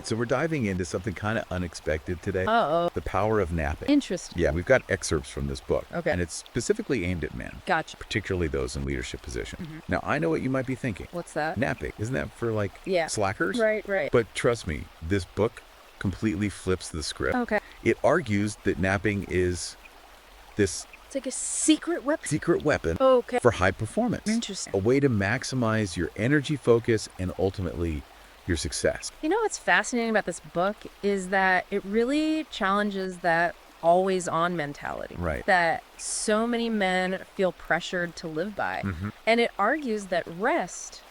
right, so we're diving into something kind of unexpected today. Uh-oh. The power of napping. Interesting. Yeah, we've got excerpts from this book. Okay. And it's specifically aimed at men. Gotcha. Particularly those in leadership positions. Now, I know what you might be thinking. What's that? Napping. Isn't that for, like, Yeah. slackers? Right. But trust me, this book completely flips the script. Okay. It argues that napping is this It's like a secret weapon. secret weapon Okay. for high performance. Interesting. A way to maximize your energy focus and ultimately your success. You know what's fascinating about this book is that it really challenges that always-on mentality. Right. That so many men feel pressured to live by. And it argues that rest,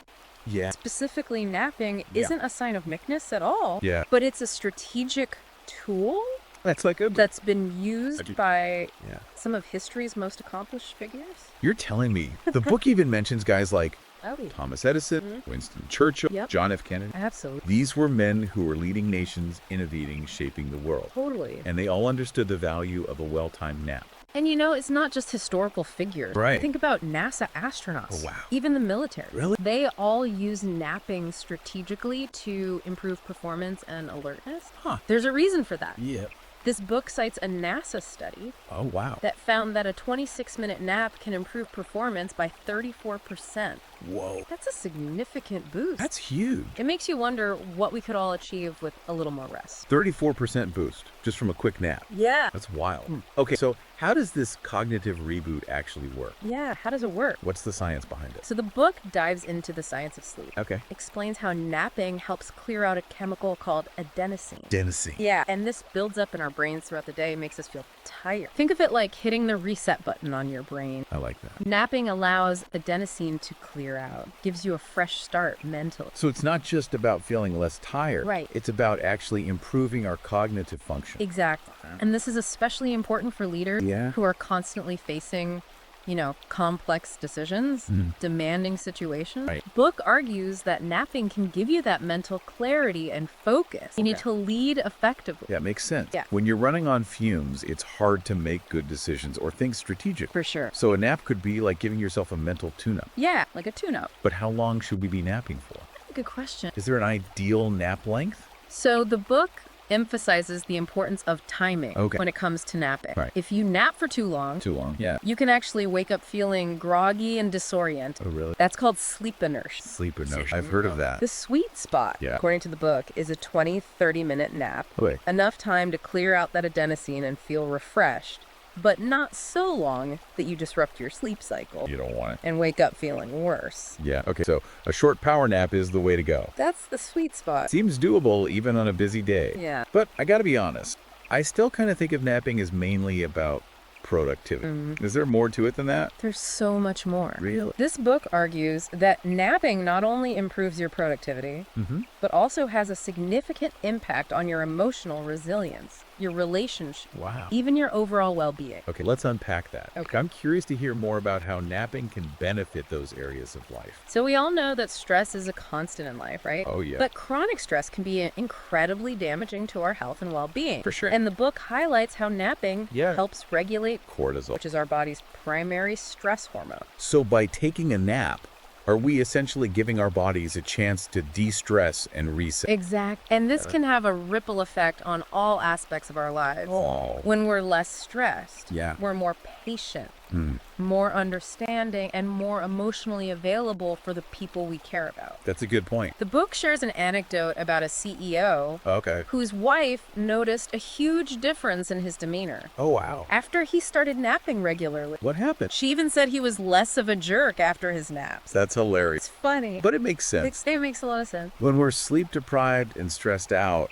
Yeah. specifically napping, Yeah. isn't a sign of weakness at all. Yeah. But it's a strategic tool That's like a... that's been used by Yeah. some of history's most accomplished figures. You're telling me. The book even mentions guys like Oh, Thomas Edison, Winston Churchill, Yep. John F. Kennedy. absolutely. These were men who were leading nations, innovating, shaping the world. Totally. And they all understood the value of a well-timed nap. And you know, it's not just historical figures. Right. Think about NASA astronauts. Oh, wow. Even the military. Really? They all use napping strategically to improve performance and alertness. Huh. There's a reason for that. Yeah. This book cites a NASA study Oh, wow. that found that a 26-minute nap can improve performance by 34%. Whoa. That's a significant boost. That's huge. It makes you wonder what we could all achieve with a little more rest. 34% boost just from a quick nap. Yeah. That's wild. Okay, so how does this cognitive reboot actually work? Yeah. How does it work? What's the science behind it? So the book dives into the science of sleep. Okay. Explains how napping helps clear out a chemical called adenosine. Adenosine. Yeah, and this builds up in our brains throughout the day, makes us feel tired. Think of it like hitting the reset button on your brain. I like that. Napping allows adenosine to clear out, gives you a fresh start mentally. So it's not just about feeling less tired. Right. It's about actually improving our cognitive function. Exactly. And this is especially important for leaders Yeah. who are constantly facing, complex decisions, demanding situations. Right. Book argues that napping can give you that mental clarity and focus. You need Okay. to lead effectively. Yeah, makes sense. Yeah. When you're running on fumes, it's hard to make good decisions or think strategic. For sure. So a nap could be like giving yourself a mental tune-up. Yeah, like a tune-up. But how long should we be napping for? Good question. Is there an ideal nap length? So the book emphasizes the importance of timing Okay. when it comes to napping. Right. If you nap for too long, Too long. Yeah. you can actually wake up feeling groggy and disoriented. Oh, really? That's called sleep inertia. Sleeper no. I've heard of that. The sweet spot, Yeah. according to the book, is a 20-30-minute nap. Wait. Enough time to clear out that adenosine and feel refreshed, but not so long that you disrupt your sleep cycle You don't want it. and wake up feeling worse. Yeah. Okay. So a short power nap is the way to go. That's the sweet spot. Seems doable even on a busy day. Yeah. But I gotta be honest, I still kind of think of napping as mainly about productivity. Is there more to it than that? There's so much more. Really? This book argues that napping not only improves your productivity, but also has a significant impact on your emotional resilience, your relationship, Wow. even your overall well-being. Okay, let's unpack that. Okay. I'm curious to hear more about how napping can benefit those areas of life. So we all know that stress is a constant in life, right? Oh, yeah. But chronic stress can be incredibly damaging to our health and well-being. For sure. And the book highlights how napping Yeah. helps regulate, Cortisol. which is our body's primary stress hormone. So by taking a nap, are we essentially giving our bodies a chance to de-stress and reset? Exact. And this can have a ripple effect on all aspects of our lives. Oh. When we're less stressed, Yeah. we're more patient, more understanding, and more emotionally available for the people we care about. That's a good point. The book shares an anecdote about a CEO Okay. whose wife noticed a huge difference in his demeanor Oh, wow. after he started napping regularly. What happened? She even said he was less of a jerk after his naps. That's hilarious. It's funny. But it makes sense. It makes a lot of sense. When we're sleep deprived and stressed out,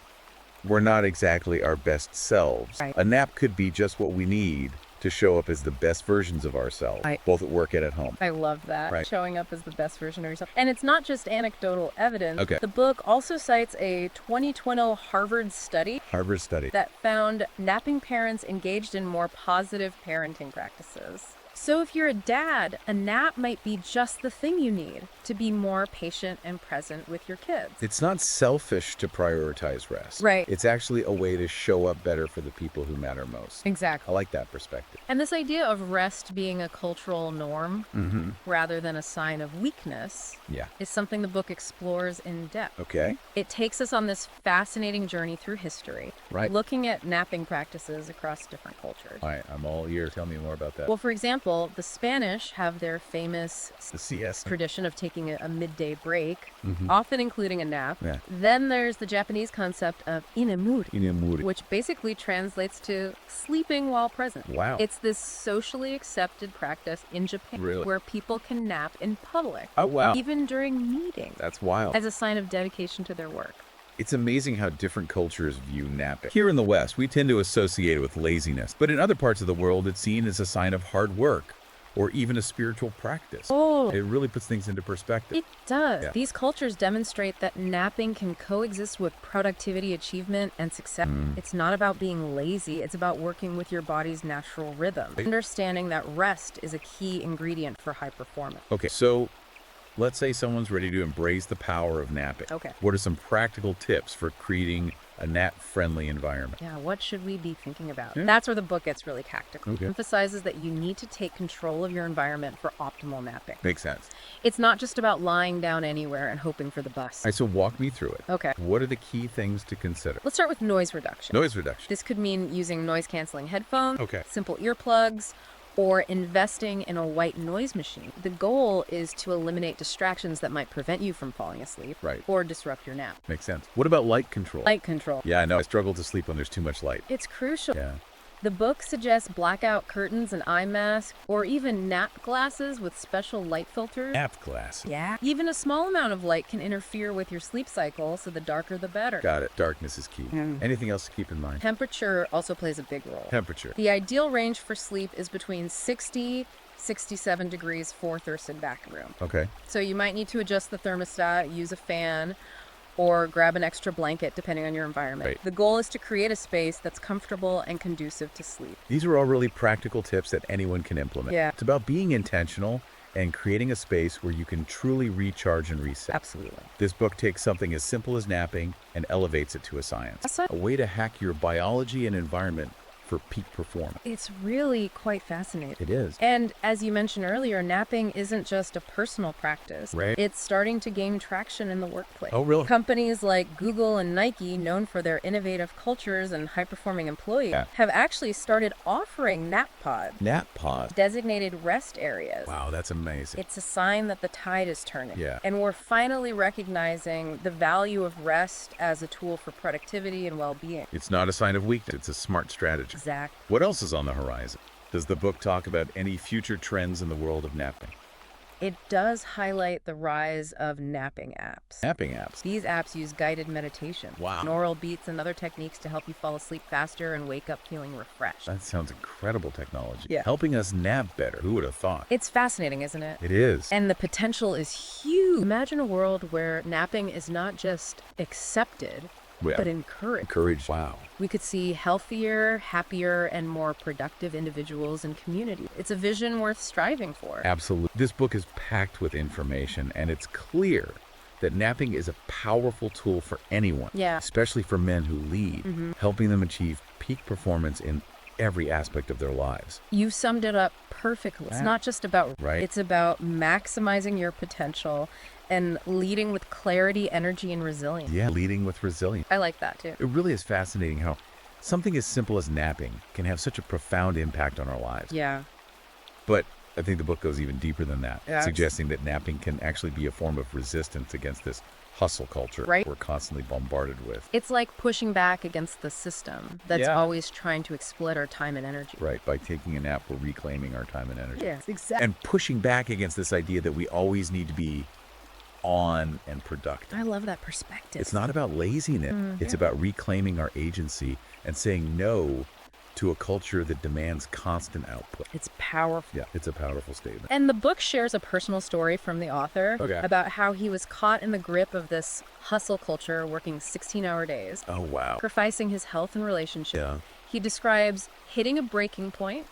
we're not exactly our best selves. Right. A nap could be just what we need to show up as the best versions of ourselves, Right. both at work and at home. I love that. Right. Showing up as the best version of yourself. And it's not just anecdotal evidence. Okay. The book also cites a 2020 Harvard study Harvard study. that found napping parents engaged in more positive parenting practices. So if you're a dad, a nap might be just the thing you need to be more patient and present with your kids. It's not selfish to prioritize rest. Right. It's actually a way to show up better for the people who matter most. I Exactly. like that perspective. And this idea of rest being a cultural norm Mm-hmm. rather than a sign of weakness Yeah. is something the book explores in depth. Okay. It takes us on this fascinating journey through history, Right. looking at napping practices across different cultures. All right. I'm all ear. Tell me more about that. Well, for example, the Spanish have their famous The CS. tradition of taking a midday break, Mhm. often including a nap. Yeah. Then there's the Japanese concept of inemuri, Inemuri. which basically translates to sleeping while present. Wow. It's this socially accepted practice in Japan Really? where people can nap in public, Oh, wow. even during meetings, That's wild. as a sign of dedication to their work. It's amazing how different cultures view napping. Here in the West, we tend to associate it with laziness, but in other parts of the world, it's seen as a sign of hard work or even a spiritual practice. Oh, It really puts things into perspective. it does. Yeah. These cultures demonstrate that napping can coexist with productivity, achievement, and success. It's not about being lazy, it's about working with your body's natural rhythm. Right. Understanding that rest is a key ingredient for high performance. Okay, so let's say someone's ready to embrace the power of napping. Okay. What are some practical tips for creating a nap-friendly environment? Yeah, what should we be thinking about? Yeah. That's where the book gets really tactical. Okay. It emphasizes that you need to take control of your environment for optimal napping. Makes sense. It's not just about lying down anywhere and hoping for the best. All right, so walk me through it. Okay. What are the key things to consider? Let's start with noise reduction. Noise reduction. This could mean using noise-canceling headphones, Okay. simple earplugs, or investing in a white noise machine. The goal is to eliminate distractions that might prevent you from falling asleep Right. or disrupt your nap. Makes sense. What about light control? Light control. Yeah, I know. I struggle to sleep when there's too much light. It's crucial. Yeah. The book suggests blackout curtains and eye masks, or even nap glasses with special light filters. Nap glass. Yeah. Even a small amount of light can interfere with your sleep cycle, so the darker the better. Got it. Darkness is key. Anything else to keep in mind? Temperature also plays a big role. Temperature. The ideal range for sleep is between 67 degrees for Thurston back room. Okay. So you might need to adjust the thermostat, use a fan, or grab an extra blanket depending on your environment. Right. The goal is to create a space that's comfortable and conducive to sleep. These are all really practical tips that anyone can implement. Yeah. It's about being intentional and creating a space where you can truly recharge and reset. Absolutely. This book takes something as simple as napping and elevates it to a science. A way to hack your biology and environment for peak performance. It's really quite fascinating. It is. And as you mentioned earlier, napping isn't just a personal practice. Right. It's starting to gain traction in the workplace. Oh, really? Companies like Google and Nike, known for their innovative cultures and high-performing employees, Yeah. have actually started offering nap pods, Nap pod. designated rest areas. Wow, that's amazing. It's a sign that the tide is turning. Yeah. And we're finally recognizing the value of rest as a tool for productivity and well-being. It's not a sign of weakness. It's a smart strategy. Exactly. What else is on the horizon? Does the book talk about any future trends in the world of napping? It does highlight the rise of napping apps. Napping apps. These apps use guided meditation, Wow. binaural beats, and other techniques to help you fall asleep faster and wake up feeling refreshed. That sounds incredible technology. Yeah. Helping us nap better. Who would have thought? It's fascinating, isn't it? It is. And the potential is huge. Imagine a world where napping is not just accepted, Yeah. but encouraged. Encouraged. Wow. We could see healthier, happier, and more productive individuals and communities. It's a vision worth striving for. Absolutely. This book is packed with information, and it's clear that napping is a powerful tool for anyone, Yeah. especially for men who lead, helping them achieve peak performance in every aspect of their lives. You summed it up perfectly. It's Yeah. not just about, Right. It's about maximizing your potential and leading with clarity, energy, and resilience. Yeah, leading with resilience. I like that too. It really is fascinating how something as simple as napping can have such a profound impact on our lives. Yeah. But I think the book goes even deeper than that, Yeah. suggesting that napping can actually be a form of resistance against this hustle culture Right. we're constantly bombarded with. It's like pushing back against the system that's Yeah. always trying to exploit our time and energy. Right, by taking a nap, we're reclaiming our time and energy. Yes, exactly. And pushing back against this idea that we always need to be on and productive. I love that perspective. It's not about laziness. It's about reclaiming our agency and saying no to a culture that demands constant output. It's powerful. Yeah, it's a powerful statement. And the book shares a personal story from the author Okay. about how he was caught in the grip of this hustle culture, working 16-hour days, Oh, wow. sacrificing his health and relationship. Yeah. He describes hitting a breaking point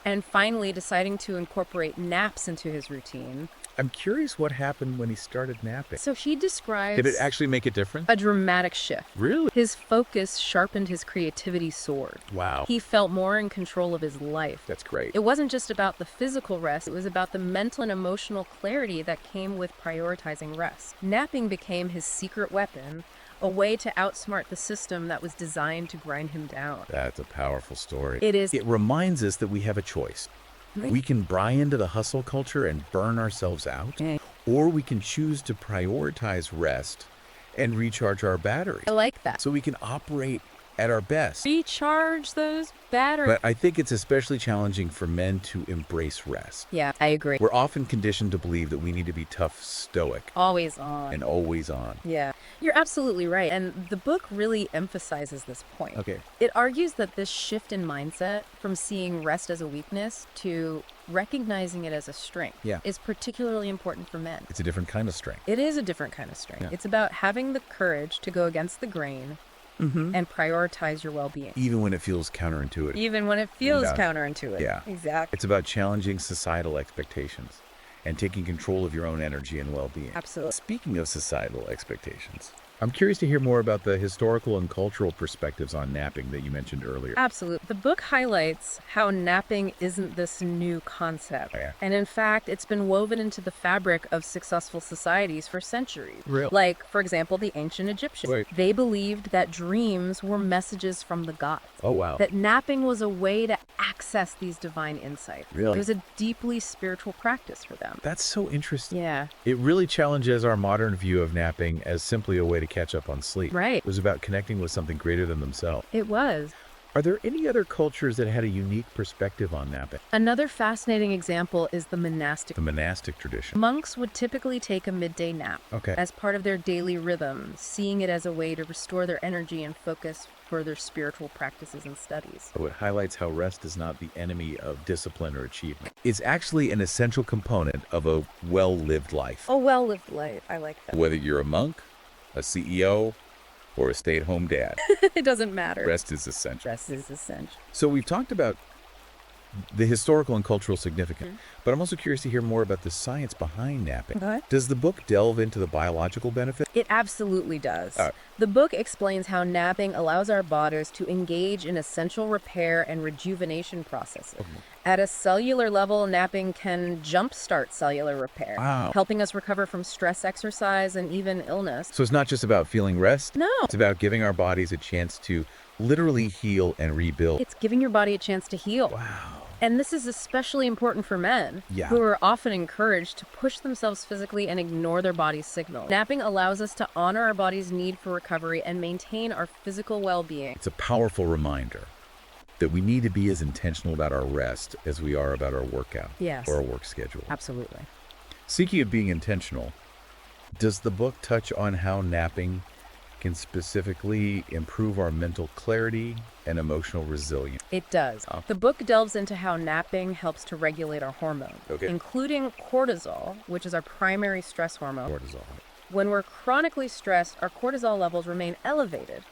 and finally deciding to incorporate naps into his routine. I'm curious what happened when he started napping. So he describes Did it actually make a difference? a dramatic shift. Really? His focus sharpened, his creativity soared. Wow. He felt more in control of his life. That's great. It wasn't just about the physical rest, it was about the mental and emotional clarity that came with prioritizing rest. Napping became his secret weapon, a way to outsmart the system that was designed to grind him down. That's a powerful story. It is. It reminds us that we have a choice. We can buy into the hustle culture and burn ourselves out, or we can choose to prioritize rest and recharge our batteries I like that. so we can operate at our best. Recharge those batteries. But I think it's especially challenging for men to embrace rest. Yeah, I agree. We're often conditioned to believe that we need to be tough, stoic, Always on. and always on. Yeah, you're absolutely right. And the book really emphasizes this point. Okay. It argues that this shift in mindset from seeing rest as a weakness to recognizing it as a strength is particularly important for men. It's a different kind of strength. It is a different kind of strength. Yeah. It's about having the courage to go against the grain and prioritize your well-being. Even when it feels counterintuitive. Even when it feels Yeah. counterintuitive. Yeah. Exactly. It's about challenging societal expectations and taking control of your own energy and well-being. Absolutely. Speaking of societal expectations, I'm curious to hear more about the historical and cultural perspectives on napping that you mentioned earlier. Absolutely. The book highlights how napping isn't this new concept. Yeah. And in fact, it's been woven into the fabric of successful societies for centuries. Really? Like, for example, the ancient Egyptians. Right. They believed that dreams were messages from the gods. Oh, wow. That napping was a way to access these divine insights. Really? It was a deeply spiritual practice for them. That's so interesting. Yeah. It really challenges our modern view of napping as simply a way to catch up on sleep. Right. It was about connecting with something greater than themselves. It was. Are there any other cultures that had a unique perspective on napping? Another fascinating example is the monastic. The monastic tradition. Monks would typically take a midday nap Okay. as part of their daily rhythm, seeing it as a way to restore their energy and focus for their spiritual practices and studies. So it highlights how rest is not the enemy of discipline or achievement. It's actually an essential component of a well-lived life. A well-lived life. I like that. Whether you're a monk, a CEO, or a stay-at-home dad, It doesn't matter. rest is essential. Rest is essential. So we've talked about the historical and cultural significance, but I'm also curious to hear more about the science behind napping. Okay. Does the book delve into the biological benefit? It absolutely does. All right. The book explains how napping allows our bodies to engage in essential repair and rejuvenation processes. At a cellular level, napping can jumpstart cellular repair, Wow. helping us recover from stress, exercise, and even illness. So it's not just about feeling rest. No. It's about giving our bodies a chance to literally heal and rebuild. It's giving your body a chance to heal. Wow. And this is especially important for men, Yeah. who are often encouraged to push themselves physically and ignore their body's signals. Napping allows us to honor our body's need for recovery and maintain our physical well-being. It's a powerful reminder that we need to be as intentional about our rest as we are about our workout Yes. or our work schedule. Absolutely. Speaking of being intentional, does the book touch on how napping can specifically improve our mental clarity and emotional resilience? It does. The book delves into how napping helps to regulate our hormones, Okay. including cortisol, which is our primary stress hormone. Cortisol. When we're chronically stressed, our cortisol levels remain elevated,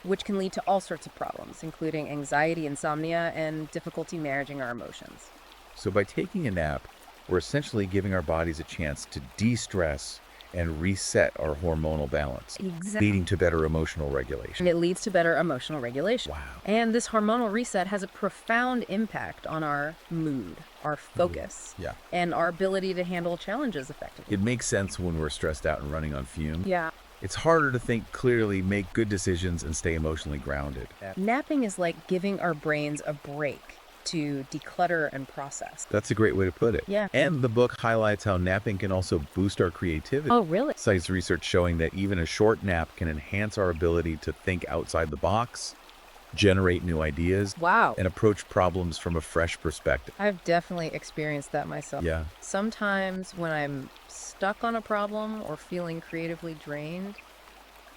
which can lead to all sorts of problems, including anxiety, insomnia, and difficulty managing our emotions. So by taking a nap, we're essentially giving our bodies a chance to de-stress and reset our hormonal balance, Exactly. leading to better emotional regulation. And it leads to better emotional regulation. Wow. And this hormonal reset has a profound impact on our mood, our focus, Yeah. and our ability to handle challenges effectively. It makes sense when we're stressed out and running on fumes. Yeah. It's harder to think clearly, make good decisions, and stay emotionally grounded. Napping is like giving our brains a break to declutter and process. That's a great way to put it. Yeah. And the book highlights how napping can also boost our creativity. Oh, really? Cites research showing that even a short nap can enhance our ability to think outside the box, generate new ideas, Wow. and approach problems from a fresh perspective. I've definitely experienced that myself. Yeah. Sometimes when I'm stuck on a problem or feeling creatively drained,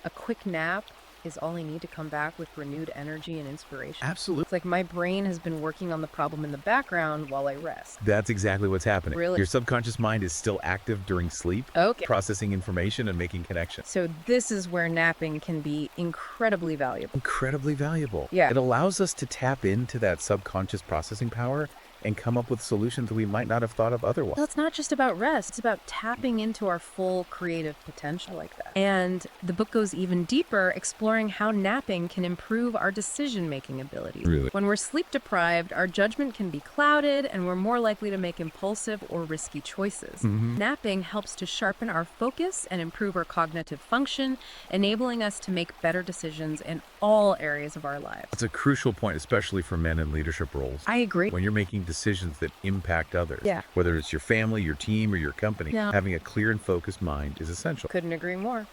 a quick nap is all I need to come back with renewed energy and inspiration. Absolutely. It's like my brain has been working on the problem in the background while I rest. That's exactly what's happening. Really? Your subconscious mind is still active during sleep, Okay. processing information and making connections. So this is where napping can be incredibly valuable. Incredibly valuable. Yeah. It allows us to tap into that subconscious processing power and come up with solutions we might not have thought of otherwise. Well, it's not just about rest. It's about tapping into our full creative potential like that. And the book goes even deeper, exploring how napping can improve our decision-making abilities. Really? When we're sleep deprived, our judgment can be clouded and we're more likely to make impulsive or risky choices. Napping helps to sharpen our focus and improve our cognitive function, enabling us to make better decisions in all areas of our lives. It's a crucial point, especially for men in leadership roles. I agree. When you're making decisions that impact others, Yeah. whether it's your family, your team, or your company, Yeah. having a clear and focused mind is essential. Couldn't agree more.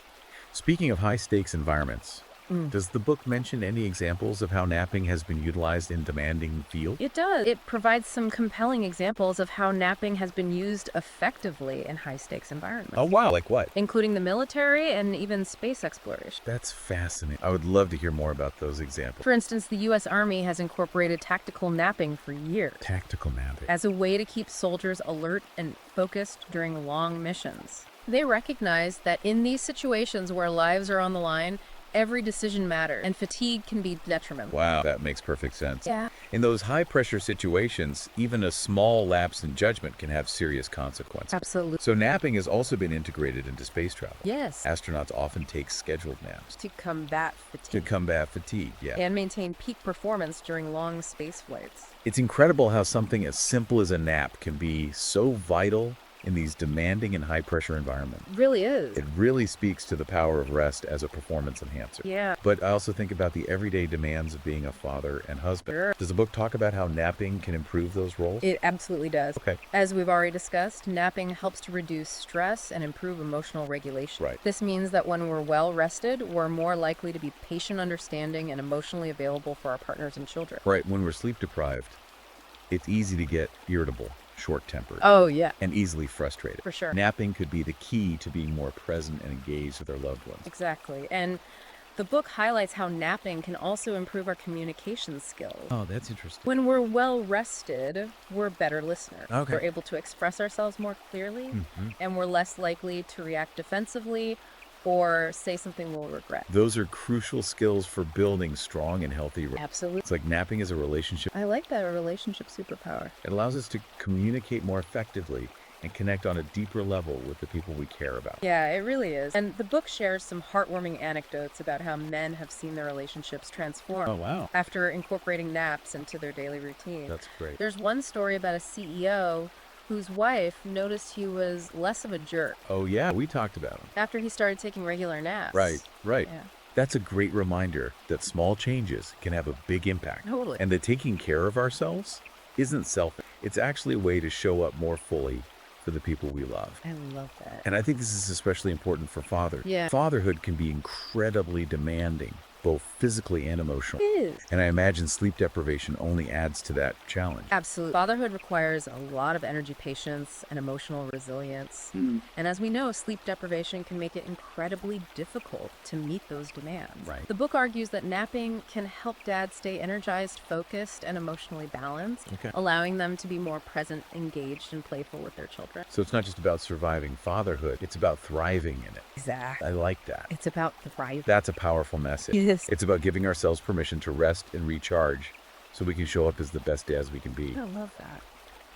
Speaking of high-stakes environments, does the book mention any examples of how napping has been utilized in demanding fields? It does. It provides some compelling examples of how napping has been used effectively in high-stakes environments, Oh, wow. Like what? including the military and even space exploration. That's fascinating. I would love to hear more about those examples. For instance, the U.S. Army has incorporated tactical napping for years Tactical napping. as a way to keep soldiers alert and focused during long missions. They recognize that in these situations where lives are on the line, every decision matters, and fatigue can be detrimental. Wow, that makes perfect sense. Yeah. In those high-pressure situations, even a small lapse in judgment can have serious consequences. Absolutely. So napping has also been integrated into space travel. Yes. Astronauts often take scheduled naps To combat to fatigue combat fatigue. Yeah. and maintain peak performance during long space flights. It's incredible how something as simple as a nap can be so vital in these demanding and high-pressure environments. It really is. It really speaks to the power of rest as a performance enhancer. Yeah. But I also think about the everyday demands of being a father and husband. Sure. Does the book talk about how napping can improve those roles? It absolutely does. Okay. As we've already discussed, napping helps to reduce stress and improve emotional regulation. Right. This means that when we're well rested, we're more likely to be patient, understanding, and emotionally available for our partners and children. Right. When we're sleep deprived, it's easy to get irritable, short-tempered, Oh, yeah. and easily frustrated. For sure. Napping could be the key to being more present and engaged with our loved ones. Exactly. And the book highlights how napping can also improve our communication skills. Oh, that's interesting. When we're well rested, we're better listeners. Okay. We're able to express ourselves more clearly, and we're less likely to react defensively or say something we'll regret. Those are crucial skills for building strong and healthy relationships. Absolutely. It's like napping is a relationship. I like that, a relationship superpower. It allows us to communicate more effectively and connect on a deeper level with the people we care about. Yeah, it really is. And the book shares some heartwarming anecdotes about how men have seen their relationships transform Oh, wow. after incorporating naps into their daily routine. That's great. There's one story about a CEO whose wife noticed he was less of a jerk Oh, yeah, we talked about them. after he started taking regular naps. Right. Yeah. That's a great reminder that small changes can have a big impact. Totally. And that taking care of ourselves isn't selfish. It's actually a way to show up more fully for the people we love. I love that. And I think this is especially important for fathers. Yeah. Fatherhood can be incredibly demanding, both physically and emotionally. It is. And I imagine sleep deprivation only adds to that challenge. Absolutely. Fatherhood requires a lot of energy, patience, and emotional resilience. And as we know, sleep deprivation can make it incredibly difficult to meet those demands. Right. The book argues that napping can help dads stay energized, focused, and emotionally balanced, Okay. allowing them to be more present, engaged, and playful with their children. So it's not just about surviving fatherhood, it's about thriving in it. Exactly. I like that. It's about thriving. That's a powerful message. Yes. It's about giving ourselves permission to rest and recharge so we can show up as the best dads we can be. I love that.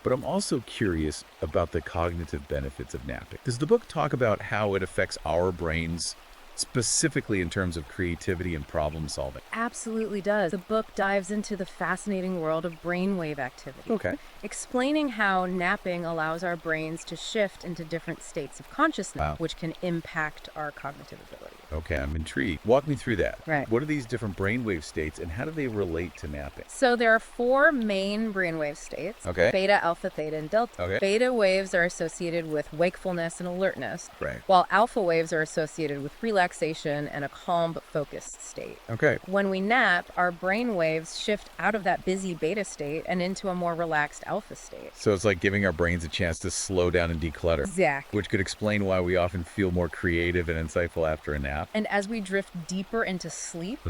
But I'm also curious about the cognitive benefits of napping. Does the book talk about how it affects our brains, specifically in terms of creativity and problem solving? Absolutely does. The book dives into the fascinating world of brainwave activity. Okay. Explaining how napping allows our brains to shift into different states of consciousness, Wow. which can impact our cognitive ability. Okay, I'm intrigued. Walk me through that. Right. What are these different brainwave states and how do they relate to napping? So there are 4 main brainwave states: Okay. beta, alpha, theta, and delta. Okay. Beta waves are associated with wakefulness and alertness, Right. while alpha waves are associated with relaxation and a calm but focused state. Okay. When we nap, our brain waves shift out of that busy beta state and into a more relaxed alpha state. So it's like giving our brains a chance to slow down and declutter, Exactly. which could explain why we often feel more creative and insightful after a nap. nap. And as we drift deeper into sleep,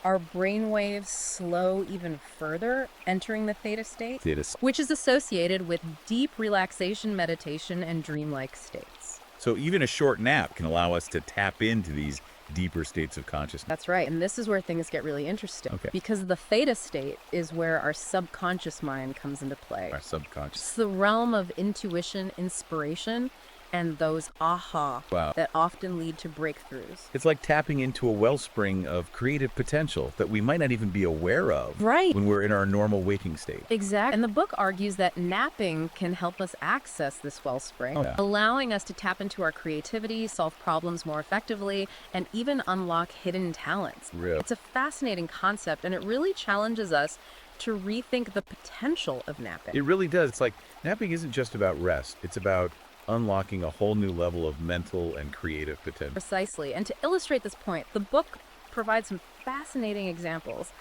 our brain waves slow even further, entering the theta state, which is associated with deep relaxation, meditation, and dreamlike states. So even a short nap can allow us to tap into these deeper states of consciousness. That's right. And this is where things get really interesting. Okay. Because the theta state is where our subconscious mind comes into play. Our subconscious. It's the realm of intuition, inspiration, and those aha that often lead to breakthroughs. It's like tapping into a wellspring of creative potential that we might not even be aware of when we're in our normal waking state. Exactly. And the book argues that napping can help us access this wellspring, allowing us to tap into our creativity, solve problems more effectively, and even unlock hidden talents. It's a fascinating concept, and it really challenges us to rethink the potential of napping. It really does. It's like napping isn't just about rest. It's about unlocking a whole new level of mental and creative potential. Precisely. And to illustrate this point, the book provides some fascinating examples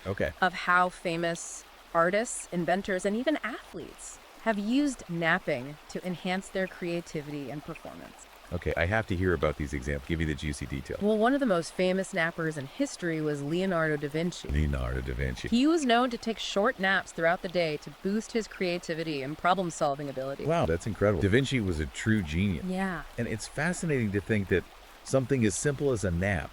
of how famous artists, inventors, and even athletes have used napping to enhance their creativity and performance. Okay, I have to hear about these examples. Give me the juicy detail. Well, one of the most famous nappers in history was Leonardo da Vinci. Leonardo da Vinci. He was known to take short naps throughout the day to boost his creativity and problem-solving ability. Wow, that's incredible. Da Vinci was a true genius. Yeah. And it's fascinating to think that something as simple as a nap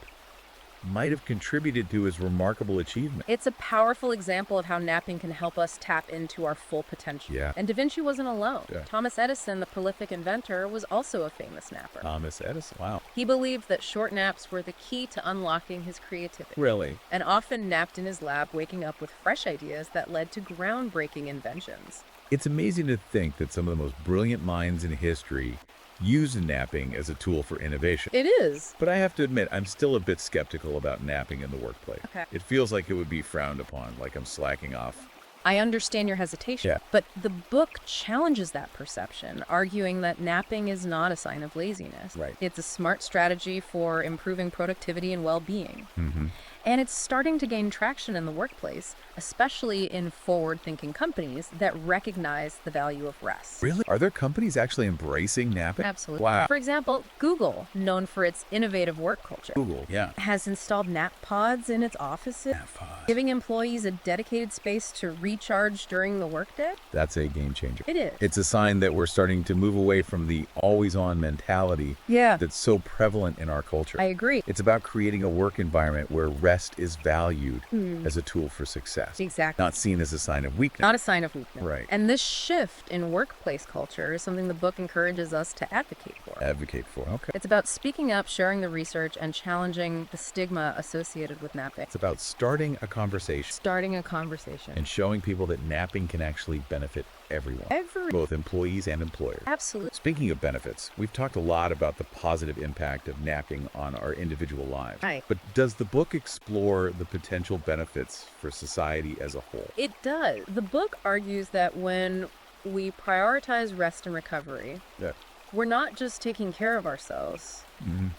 might have contributed to his remarkable achievement. It's a powerful example of how napping can help us tap into our full potential. Yeah. And Da Vinci wasn't alone. Yeah. Thomas Edison, the prolific inventor, was also a famous napper. Thomas Edison, wow. He believed that short naps were the key to unlocking his creativity. Really? And often napped in his lab, waking up with fresh ideas that led to groundbreaking inventions. It's amazing to think that some of the most brilliant minds in history used napping as a tool for innovation. It is. But I have to admit, I'm still a bit skeptical about napping in the workplace. Okay. It feels like it would be frowned upon, like I'm slacking off. I understand your hesitation, but the book challenges that perception, arguing that napping is not a sign of laziness. Right. It's a smart strategy for improving productivity and well-being. Mm-hmm. And it's starting to gain traction in the workplace, especially in forward-thinking companies that recognize the value of rest. Really? Are there companies actually embracing napping? Absolutely. Wow. For example, Google, known for its innovative work culture, Google, yeah. has installed nap pods in its offices, giving employees a dedicated space to recharge during the workday. That's a game changer. It is. It's a sign that we're starting to move away from the always-on mentality that's so prevalent in our culture. I agree. It's about creating a work environment where rest is valued as a tool for success. Exactly. Not seen as a sign of weakness. Not a sign of weakness. Right. And this shift in workplace culture is something the book encourages us to advocate for. Advocate for, okay. It's about speaking up, sharing the research, and challenging the stigma associated with napping. It's about starting a conversation. Starting a conversation. And showing people that napping can actually benefit everyone. Both employees and employers. Absolutely. Speaking of benefits, we've talked a lot about the positive impact of napping on our individual lives. Right. But does the book explore the potential benefits for society as a whole? It does. The book argues that when we prioritize rest and recovery, we're not just taking care of ourselves,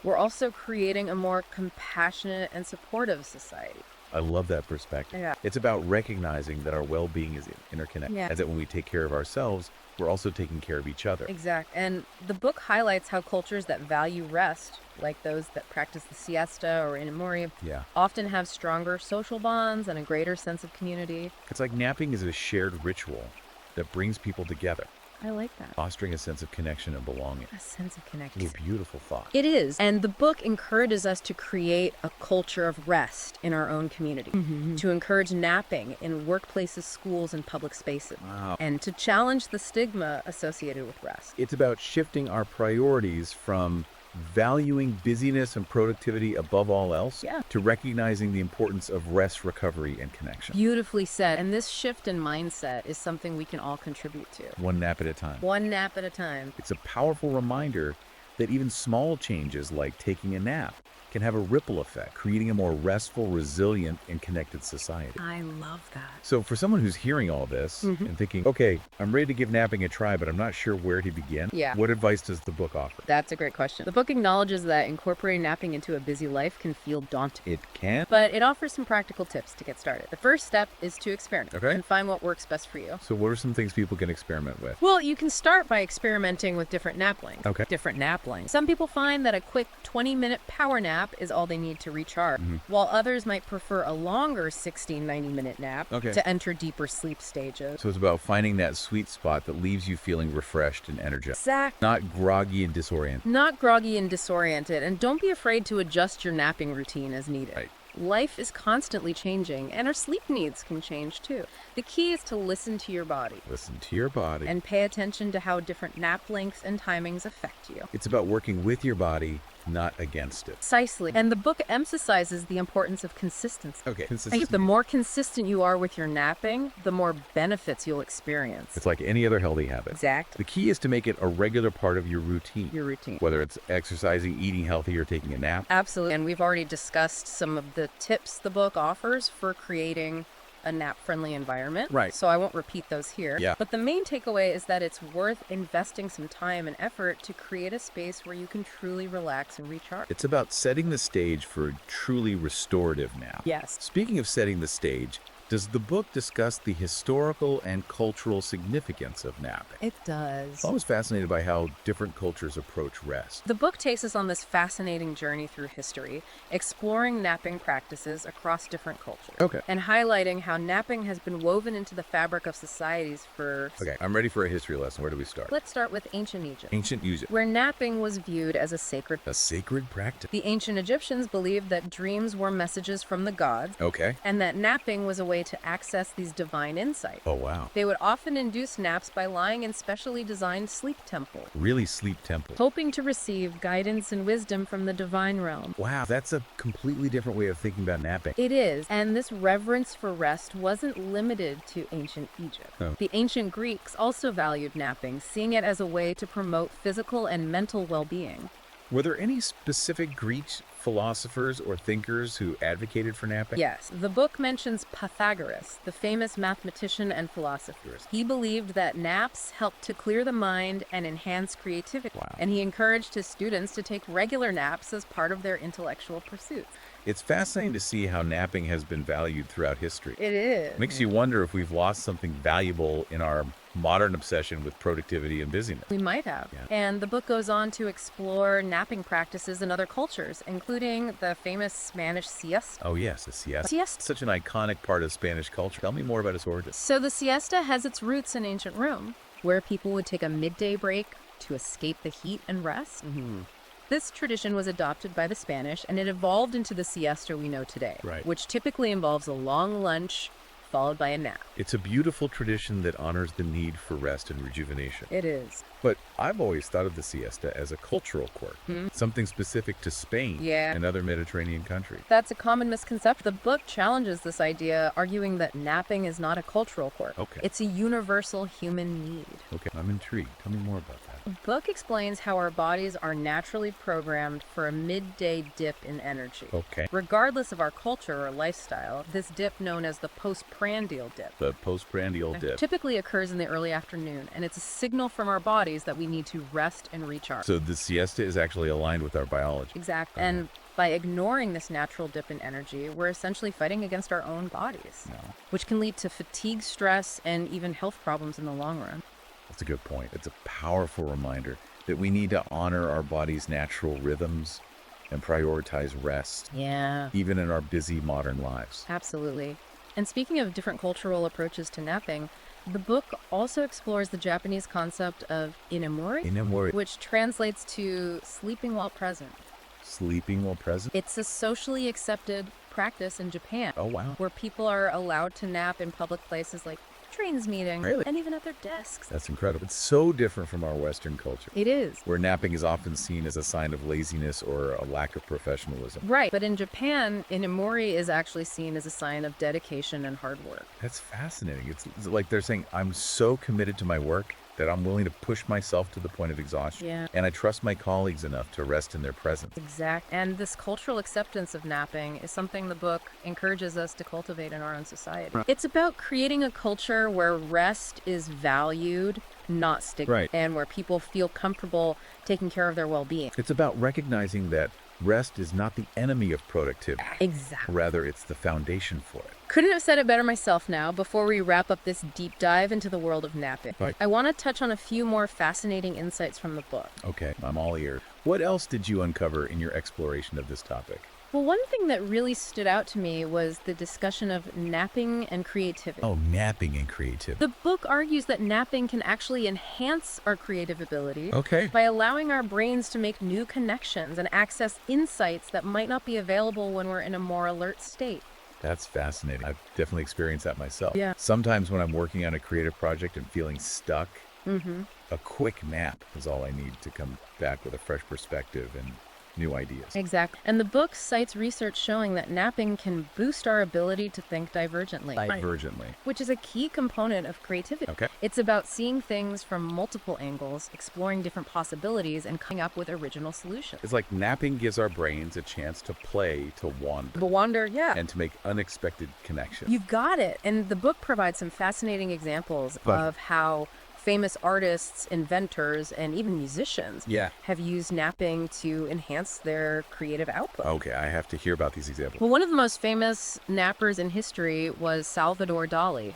we're also creating a more compassionate and supportive society. I love that perspective. Yeah. It's about recognizing that our well-being is interconnected. Yeah. And that when we take care of ourselves, we're also taking care of each other. Exactly. And the book highlights how cultures that value rest, like those that practice the siesta or inamori, often have stronger social bonds and a greater sense of community. It's like napping is a shared ritual that brings people together. I like that. Fostering a sense of connection and belonging. A sense of connection. It's a beautiful thought. It is. And the book encourages us to create a culture of rest in our own community, to encourage napping in workplaces, schools, and public spaces, and to challenge the stigma associated with rest. It's about shifting our priorities from valuing busyness and productivity above all else to recognizing the importance of rest, recovery, and connection. Beautifully said. And this shift in mindset is something we can all contribute to. One nap at a time. One nap at a time. It's a powerful reminder that even small changes like taking a nap can have a ripple effect, creating a more restful, resilient, and connected society. I love that. So for someone who's hearing all this and thinking, okay, I'm ready to give napping a try, but I'm not sure where to begin, what advice does the book offer? That's a great question. The book acknowledges that incorporating napping into a busy life can feel daunting. It can? But it offers some practical tips to get started. The first step is to experiment and find what works best for you. So what are some things people can experiment with? Well, you can start by experimenting with different nap lengths. Okay. Different nap blank. Some people find that a quick 20-minute power nap is all they need to recharge, while others might prefer a longer 60-90-minute nap to enter deeper sleep stages. So it's about finding that sweet spot that leaves you feeling refreshed and energized. Exactly. Not groggy and disoriented. Not groggy and disoriented, and don't be afraid to adjust your napping routine as needed. Right. Life is constantly changing, and our sleep needs can change too. The key is to listen to your body. Listen to your body. And pay attention to how different nap lengths and timings affect you. It's about working with your body, not against it. Precisely. And the book emphasizes the importance of consistency. Okay. The more consistent you are with your napping, the more benefits you'll experience. It's like any other healthy habit. Exactly. The key is to make it a regular part of your routine. Your routine. Whether it's exercising, eating healthy, or taking a nap. Absolutely. And we've already discussed some of the tips the book offers for creating a nap-friendly environment. Right. So I won't repeat those here. Yeah. But the main takeaway is that it's worth investing some time and effort to create a space where you can truly relax and recharge. It's about setting the stage for a truly restorative nap. Yes. Speaking of setting the stage, does the book discuss the historical and cultural significance of napping? It does. I was fascinated by how different cultures approach rest. The book takes us on this fascinating journey through history, exploring napping practices across different cultures. Okay. And highlighting how napping has been woven into the fabric of societies for... Okay, I'm ready for a history lesson. Where do we start? Let's start with ancient Egypt. Ancient Egypt. Where napping was viewed as a sacred... A sacred practice. The ancient Egyptians believed that dreams were messages from the gods. Okay. And that napping was a way to access these divine insights. Oh, wow. They would often induce naps by lying in specially designed sleep temples, Really sleep temple. hoping to receive guidance and wisdom from the divine realm. Wow, that's a completely different way of thinking about napping. It is, and this reverence for rest wasn't limited to ancient Egypt. Oh. The ancient Greeks also valued napping, seeing it as a way to promote physical and mental well-being. Were there any specific Greek philosophers or thinkers who advocated for napping? Yes, the book mentions Pythagoras, the famous mathematician and philosopher. He believed that naps helped to clear the mind and enhance creativity. Wow. And he encouraged his students to take regular naps as part of their intellectual pursuits. It's fascinating to see how napping has been valued throughout history. It is. Makes you wonder if we've lost something valuable in our modern obsession with productivity and busyness. We might have. Yeah. And the book goes on to explore napping practices in other cultures, including the famous Spanish siesta. Oh yes, the siesta. Siesta. Such an iconic part of Spanish culture. Tell me more about its origins. So the siesta has its roots in ancient Rome, where people would take a midday break to escape the heat and rest. This tradition was adopted by the Spanish, and it evolved into the siesta we know today, Right. which typically involves a long lunch followed by a nap. It's a beautiful tradition that honors the need for rest and rejuvenation. It is. But I've always thought of the siesta as a cultural quirk, something specific to Spain Yeah. and other Mediterranean countries. That's a common misconception. The book challenges this idea, arguing that napping is not a cultural quirk. Okay. It's a universal human need. Okay, I'm intrigued. Tell me more about that. The book explains how our bodies are naturally programmed for a midday dip in energy. Okay. Regardless of our culture or lifestyle, this dip, known as the postprandial dip, The postprandial dip. typically occurs in the early afternoon, and it's a signal from our bodies that we need to rest and recharge. So the siesta is actually aligned with our biology. Exactly. And by ignoring this natural dip in energy, we're essentially fighting against our own bodies, No, which can lead to fatigue, stress, and even health problems in the long run. that's a good point. It's a powerful reminder that we need to honor our body's natural rhythms and prioritize rest, Yeah. even in our busy modern lives. Absolutely. And speaking of different cultural approaches to napping, the book also explores the Japanese concept of inamori, Inamori, which translates to sleeping while present. sleeping while present. It's a socially accepted practice in Japan, Oh, wow. where people are allowed to nap in public places like trains meeting, Really? and even at their desks. That's incredible. It's so different from our Western culture, It is. where napping is often seen as a sign of laziness or a lack of professionalism. Right, but in Japan, inamori is actually seen as a sign of dedication and hard work. That's fascinating. It's like they're saying, I'm so committed to my work that I'm willing to push myself to the point of exhaustion. Yeah. And I trust my colleagues enough to rest in their presence. Exact. And this cultural acceptance of napping is something the book encourages us to cultivate in our own society. It's about creating a culture where rest is valued, not stigma, Right. and where people feel comfortable taking care of their well-being. It's about recognizing that Rest is not the enemy of productivity. Exactly. Rather, it's the foundation for it. Couldn't have said it better myself now. Before we wrap up this deep dive into the world of napping, Right. I want to touch on a few more fascinating insights from the book. Okay, I'm all ears. What else did you uncover in your exploration of this topic? Well, one thing that really stood out to me was the discussion of napping and creativity. Oh, napping and creativity. The book argues that napping can actually enhance our creative ability Okay. by allowing our brains to make new connections and access insights that might not be available when we're in a more alert state. That's fascinating. I've definitely experienced that myself. Yeah. Sometimes when I'm working on a creative project and feeling stuck, Mm-hmm. a quick nap is all I need to come back with a fresh perspective and new ideas. Exactly. And the book cites research showing that napping can boost our ability to think divergently. Divergently. Which is a key component of creativity. Okay. It's about seeing things from multiple angles, exploring different possibilities, and coming up with original solutions. It's like napping gives our brains a chance to play, to wander, The wonder, yeah. and to make unexpected connections. You've got it. And the book provides some fascinating examples of how famous artists, inventors, and even musicians Yeah. have used napping to enhance their creative output. Okay, I have to hear about these examples. Well, one of the most famous nappers in history was Salvador Dali,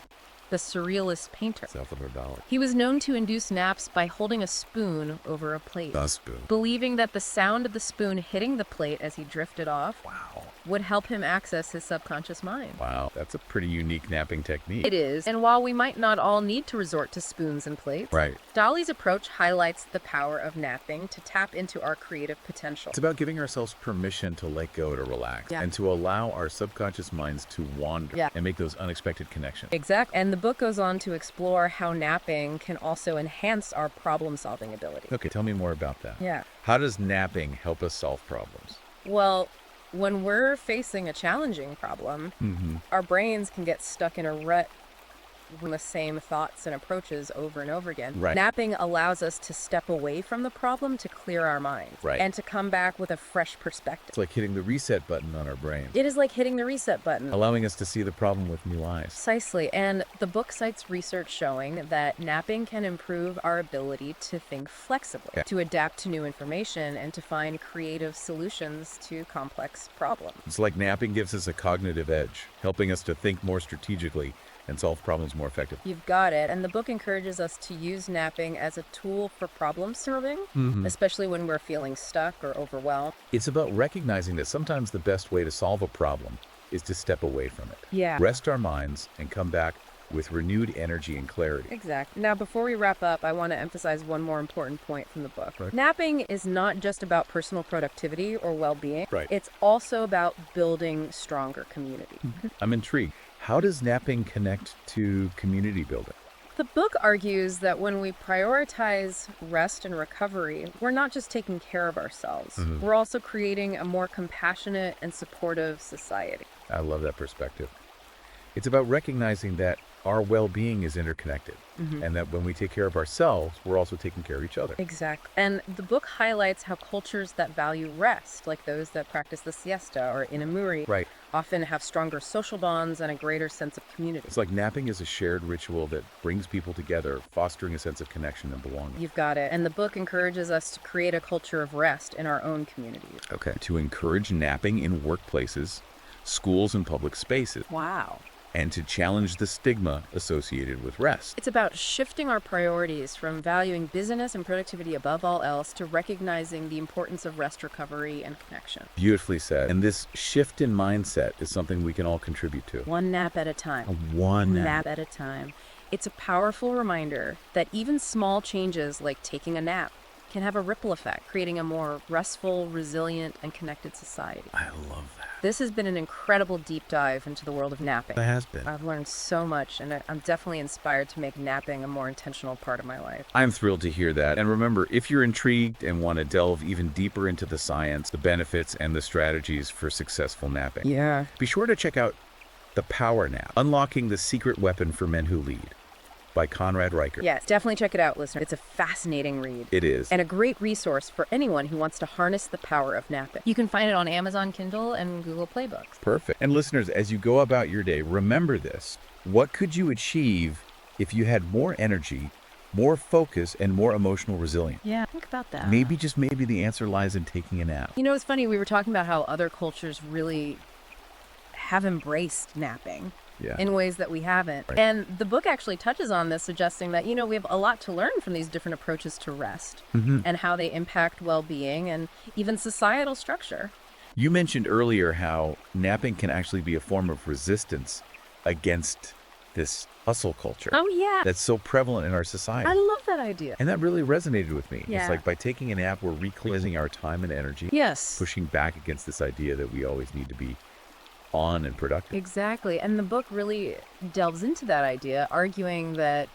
the surrealist painter. Salvador Dali. He was known to induce naps by holding a spoon over a plate, The spoon. believing that the sound of the spoon hitting the plate as he drifted off Wow. would help him access his subconscious mind. Wow, that's a pretty unique napping technique. It is, and while we might not all need to resort to spoons and plates, Right. Dali's approach highlights the power of napping to tap into our creative potential. It's about giving ourselves permission to let go, to relax, Yeah. and to allow our subconscious minds to wander Yeah. and make those unexpected connections. Exactly. And the book goes on to explore how napping can also enhance our problem-solving ability. Okay, tell me more about that. Yeah. How does napping help us solve problems? Well, when we're facing a challenging problem, Mm-hmm. our brains can get stuck in a rut with the same thoughts and approaches over and over again. Right. Napping allows us to step away from the problem to clear our mind Right. and to come back with a fresh perspective. It's like hitting the reset button on our brain, It is like hitting the reset button. allowing us to see the problem with new eyes. Precisely. And the book cites research showing that napping can improve our ability to think flexibly, Yeah. to adapt to new information, and to find creative solutions to complex problems. It's like napping gives us a cognitive edge, helping us to think more strategically and solve problems more effectively. You've got it. And the book encourages us to use napping as a tool for problem solving, especially when we're feeling stuck or overwhelmed. It's about recognizing that sometimes the best way to solve a problem is to step away from it. Yeah. Rest our minds and come back with renewed energy and clarity. Exactly. Now, before we wrap up, I want to emphasize one more important point from the book. Right. Napping is not just about personal productivity or well-being. Right. It's also about building stronger community. I'm intrigued. How does napping connect to community building? The book argues that when we prioritize rest and recovery, we're not just taking care of ourselves. We're also creating a more compassionate and supportive society. I love that perspective. It's about recognizing that our well-being is interconnected and that when we take care of ourselves, we're also taking care of each other. Exactly. And the book highlights how cultures that value rest, like those that practice the siesta or inamuri, Right. often have stronger social bonds and a greater sense of community. It's like napping is a shared ritual that brings people together, fostering a sense of connection and belonging. You've got it. And the book encourages us to create a culture of rest in our own communities. Okay. To encourage napping in workplaces, schools, and public spaces, Wow. and to challenge the stigma associated with rest. It's about shifting our priorities from valuing busyness and productivity above all else to recognizing the importance of rest, recovery, and connection. Beautifully said. And this shift in mindset is something we can all contribute to. One nap at a time. One Nap at a time. It's a powerful reminder that even small changes like taking a nap can have a ripple effect, creating a more restful, resilient, and connected society. I love that. This has been an incredible deep dive into the world of napping. That has been. I've learned so much, and I'm definitely inspired to make napping a more intentional part of my life. I'm thrilled to hear that. And remember, if you're intrigued and want to delve even deeper into the science, the benefits, and the strategies for successful napping, Yeah. be sure to check out The Power Nap, Unlocking the Secret Weapon for Men Who Lead by Conrad Reicher. Yes, definitely check it out, listener. It's a fascinating read. It is. And a great resource for anyone who wants to harness the power of napping. You can find it on Amazon Kindle and Google Play Books. Perfect. And listeners, as you go about your day, remember this. What could you achieve if you had more energy, more focus, and more emotional resilience. Yeah, think about that. Maybe, just maybe, the answer lies in taking a nap. You know, it's funny, we were talking about how other cultures really have embraced napping Yeah. in ways that we haven't. Right. And the book actually touches on this, suggesting that, we have a lot to learn from these different approaches to rest and how they impact well-being and even societal structure. You mentioned earlier how napping can actually be a form of resistance against this hustle culture Oh, yeah. that's so prevalent in our society. I love that idea. And that really resonated with me. Yeah. It's like by taking a nap, we're reclaiming our time and energy, Yes. pushing back against this idea that we always need to be on and productive. Exactly. And the book really delves into that idea, arguing that,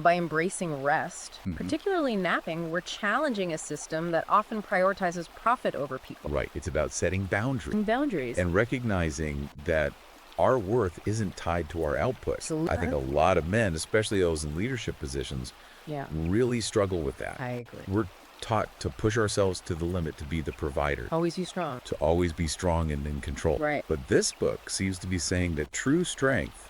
by embracing rest, particularly napping, we're challenging a system that often prioritizes profit over people. Right. It's about setting boundaries And boundaries. and recognizing that our worth isn't tied to our output. Absolutely. I think a lot of men, especially those in leadership positions, Yeah, really struggle with that. I agree. We're taught to push ourselves to the limit, to be the provider, Always be strong. to always be strong and in control. Right. But this book seems to be saying that true strength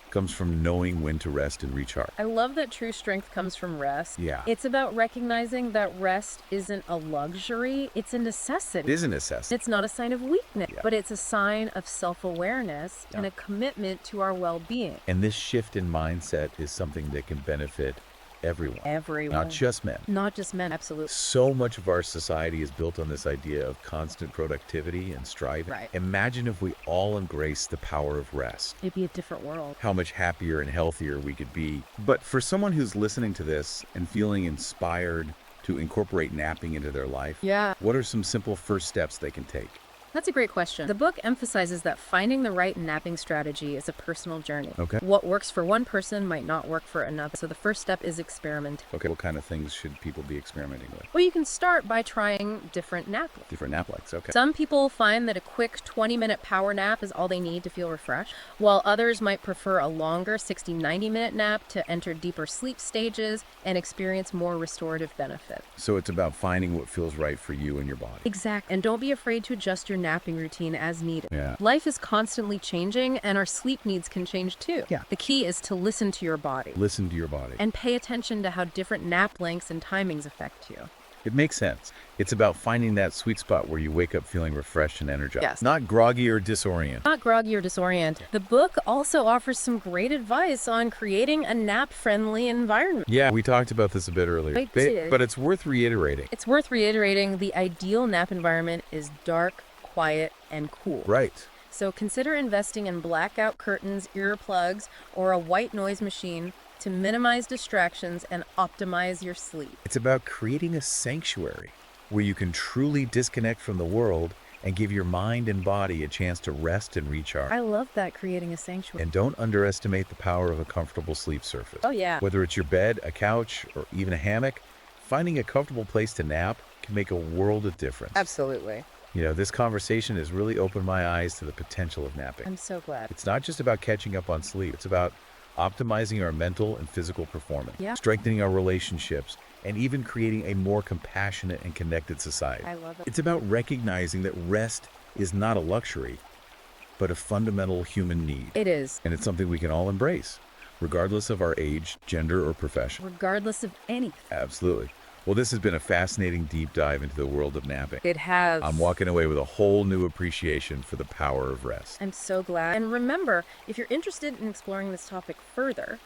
comes from knowing when to rest and recharge. I love that true strength comes from rest. Yeah. It's about recognizing that rest isn't a luxury, it's a It necessity. is a necessity. It's not a sign of weakness, Yeah. but it's a sign of self-awareness and Yeah. a commitment to our well-being. And this shift in mindset is something that can benefit everyone, Everyone. not just men. Not just men, absolutely. So much of our society is built on this idea of constant productivity and striving. Right. Imagine if we all embraced the power of rest. It'd be a different world. How much happier and healthier we could be. But for someone who's listening to this and feeling inspired to incorporate napping into their life, Yeah. what are some simple first steps they can take? That's a great question. The book emphasizes that finding the right napping strategy is a personal journey. Okay. What works for one person might not work for another. So the first step is experiment. Okay, what kind of things should people be experimenting with? Well, you can start by trying different nap lengths. Different nap likes, okay. Some people find that a quick 20-minute power nap is all they need to feel refreshed, while others might prefer a longer 60, 90-minute nap to enter deeper sleep stages and experience more restorative benefit. So it's about finding what feels right for you and your body. Exactly. And don't be afraid to adjust your napping routine as needed. Yeah. Life is constantly changing, and our sleep needs can change too. Yeah. The key is to listen to your body Listen to your body. and pay attention to how different nap lengths and timings affect you. It makes sense. It's about finding that sweet spot where you wake up feeling refreshed and energized. Yes. Not groggy or disoriented. Not groggy or disoriented. The book also offers some great advice on creating a nap-friendly environment. Yeah, we talked about this a bit earlier. I did. But it's worth reiterating. It's worth reiterating the ideal nap environment is dark, quiet, and cool. Right. So consider investing in blackout curtains, earplugs, or a white noise machine to minimize distractions and optimize your sleep. It's about creating a sanctuary where you can truly disconnect from the world and give your mind and body a chance to rest and recharge. I love that, creating a sanctuary. And don't underestimate the power of a comfortable sleep surface. Oh, yeah. Whether it's your bed, a couch, or even a hammock, finding a comfortable place to nap can make a world of difference. Absolutely. You know, this conversation has really opened my eyes to the potential of napping. I'm so glad. It's not just about catching up on sleep. It's about optimizing our mental and physical performance, Yeah. strengthening our relationships, and even creating a more compassionate and connected society. I love it. It's about recognizing that rest is not a luxury, but a fundamental human need. It is, And it's something we can all embrace, regardless of our age, gender, or profession. regardless of anything. Absolutely. Well, this has been a fascinating deep dive into the world of napping. It has. I'm walking away with a whole new appreciation for the power of rest. I'm so glad. And remember, if you're interested in exploring this topic further,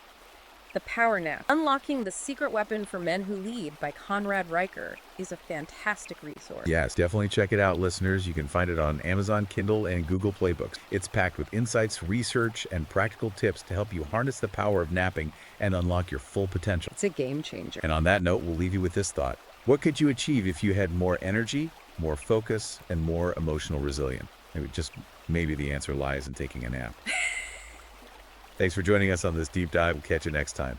The Power Nap, Unlocking the Secret Weapon for Men Who Lead by Conrad Riker is a fantastic resource. Yes, definitely check it out, listeners. You can find it on Amazon Kindle and Google Play Books. It's packed with insights, research, and practical tips to help you harness the power of napping and unlock your full potential. It's a game changer. And on that note, we'll leave you with this thought. What could you achieve if you had more energy, more focus, and more emotional resilience? Maybe the answer lies in taking a nap. Thanks for joining us on this deep dive. We'll catch you next time.